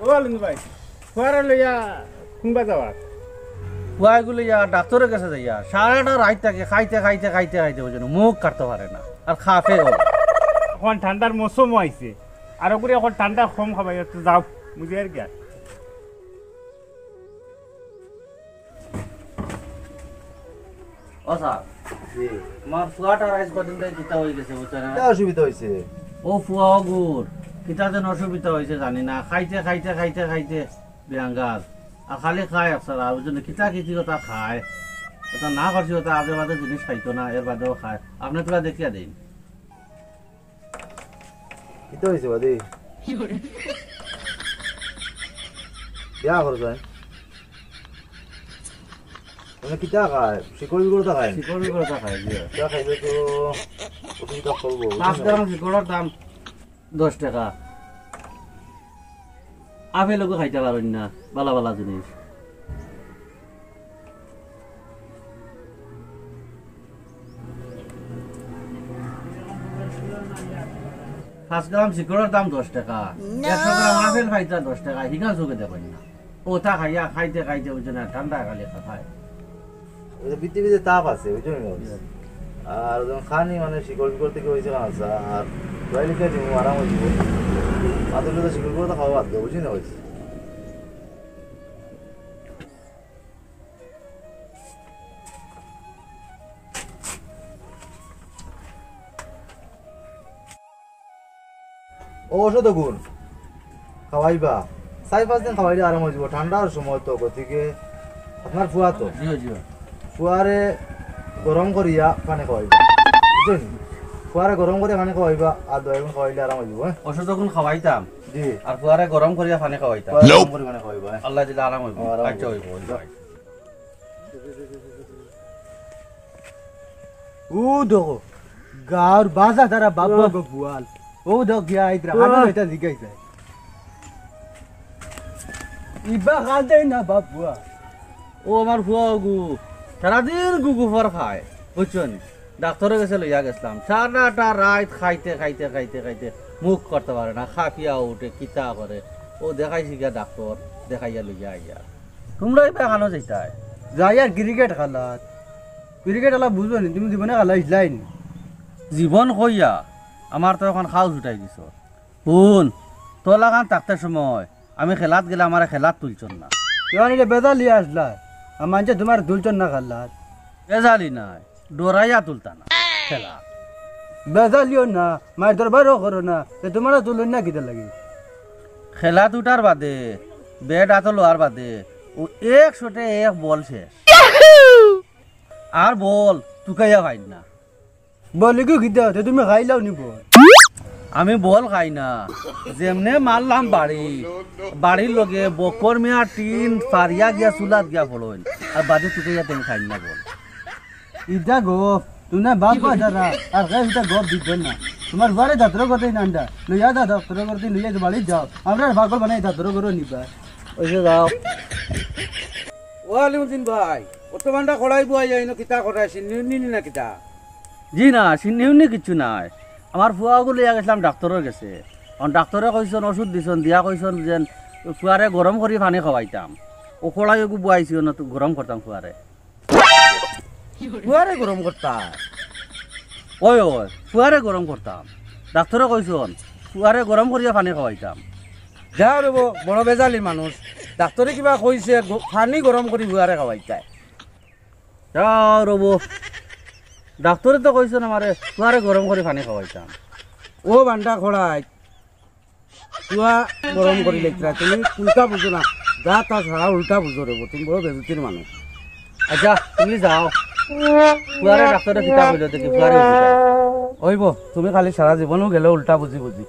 ও আলম ভাই ফুয়ারা লইয়া কোনবা যাওয়ার ফুয়াগুলো ইয়া ডাক্তারের কাছে যাইয়া সারাটা রাত থাকে খাইতে খাইতে খাইতে খাইতে বুঝেন মুখ কাটতে পারে না আর খাফে এখন ঠান্ডার মৌসুমও আইছে আর ওগুলো এখন ঠান্ডা কম খাবাই একটু যাও বুঝি আর কি ও স্যার আমার ফুয়াটা রাইস কদিন থেকে কিতা হয়ে গেছে বুঝছেন কি অসুবিধা হইছে? ও ফুয়া গুড় কিতা যেন অসুবিধা হয়েছে জানি না খাইতে খাইতে খাইতে খাইতে বেঙ্গাল আর খালি খায় স্যার আর বুঝছেন কিতা কিছু কথা খায় ওটা না করছি ওটা আজে বাজে জিনিস খাইতো না এর বাদেও খায় আপনি তোরা দেখিয়া দিন কি তো হইছে বাদি? বিয়া করছেন? মানে কিতা খায়? শিকড় বিকড় তা খায়? শিকড় বিকড় তা খায় জি কিতা খাইলে তো অসুবিধা করবো। 5 গ্রাম শিকড়ের দাম 10 টাকা আপেলও খাইতে পারেন না বালা বালা জিনিস 5 গ্রাম শিকড়ের দাম 10 টাকা 100 গ্রাম আপেল খাইতে 10 টাকা হিগা চোখে দেখেন না ওটা খাইয়া খাইতে খাইতে বুঝে না ঠান্ডা খালি খায় পৃথিবীতে তাপ আছে বুঝছেন? আর যখন খানি মানে শিকড় বিকড় থেকে হয়েছে কাঁচা আর লিখে দিব আরাম হয়ে যাব মাদুর তো শিকড় বিকড় তো খাওয়া বাদ দেবো বুঝি না হয়েছে ও ওষুধ গুণ খাওয়াইবা 4-5 দিন খাওয়াইলে আরাম হয়ে যাব ঠান্ডার সময় তো গতিকে আপনার ফুয়া তো ফুয়ারে গরম করিয়া পানি খাওয়াইবা বুঝছেন? ফুয়ারে গরম করিয়া পানি খাওয়াইবা আর 2 গুণ খাওয়াইলে আরাম হয়ে যাব ওষুধ যখন খাওয়াইতাম জি আর ফুয়ারে গরম করিয়া পানি খাওয়াইতাম গরম করে পানি খাওয়াইবা আল্লাহ দিলে আরাম হইব আচ্ছা হইব ও দেখো গাঁর বাজা তারা বাবা গো বুয়াল ও দেখ গিয়া আইত্রা হাতে এটা জিগাই যায় ইবা খাতে না বাবুয়া ও আমার ফুয়া গু সারাদিন গুগুফর খায় বুঝছেন ডাক্তারের কাছে লইয়া গেছিলাম সারাটা রাত খাইতে খাইতে খাইতে খাইতে মুখ করতে পারে না খাপিয়া উঠে কিতা করে ও দেখাইছি গিয়া ডাক্তার দেখাইয়া লইয়া আইয়া তোমরা এবার কেন যাইতাই যাই আর ক্রিকেট খেলাত ক্রিকেট খেলা বুঝো নি তুমি জীবনে খেলা ইসলাই নি জীবন কইয়া আমার তো এখন খাও ছুটাই দিছ শুন তোর লাগান থাকতে সময় আমি খেলাত গেলে আমার খেলাত তুলছন না এবার এটা বেদা লিয়ে আসলা আর মানছে তোমার দুলচন না খেলাত এজালি নাই ডরাইয়া তুলতা না খেলা বেদা লিও না মায়ের দরবারও করো না তোমার তুলুন না কিতা লাগে খেলা দুটার বাদে ব্যাট হাতে লোয়ার বাদে ও 101 বল শেষ আর বল টুকাইয়া খাই না বলি কি কিতা তুমি খাইলাও নি বল আমি বল খাই না যেমনে মারলাম বাড়ির লগে বকর মিয়া টিন পারিয়া গিয়া চুলাত গিয়া ফলইন আর বাদে টুকাইয়া তেন খাই না বল ইটা গপ তুমি বাপ বাজারা আর গায়ে ইটা গপ দিবেন না তোমার বাড়ি দাত্র করতে নান্ডা লইয়া দা দাত্র করতে লইয়া বাড়ি যাও আমরা পাগল বানাই দাত্র করো নিবা ওইসে যাও ও আলিমুদ্দিন ভাই বর্তমানটা কড়াই বুয়া যায় না কিতা কড়াই সিন্নি না কিতা জি না সিন্নি কিছু নাই আমার ফুয়াগুলো লিয়া গেছিলাম ডাক্তারের গেছে ডাক্তারে কইসন ওষুধ দিছন দিয়া কইসন যে ফুয়ারে গরম করে পানি খাওয়াইতাম ও কড়াই বুয়াইছি না তো গরম করতাম ফুয়ারে গরম করতাম ওই ফুয়ারে গরম করতাম ডাক্তারে কইসন ফুয়ারে গরম করিয়া পানি খাওয়াইতাম যা রব বড় বেজালি মানুষ ডাক্তারে কিবা কইছে পানি গরম করে বুয়ারে খাওয়াইতাই যাও রব ডাক্তারে তো কইসন আমারে ফুয়ারে গরম করে পানি খাওয়াইতাম ও বান্ডা খড়াই তুয়া গরম করি লেখরা তুমি উল্টা বুঝো না যা তা ছাড়া উল্টা বুঝো রব তুমি বড় বেজতির মানুষ আচ্ছা তুমি যাও ফুয়ারে ডাক্তারে কিতা কইলো দেখি ফুয়ারে হইব তুমি খালি সারা জীবনও গেলে উল্টা বুঝি বুঝি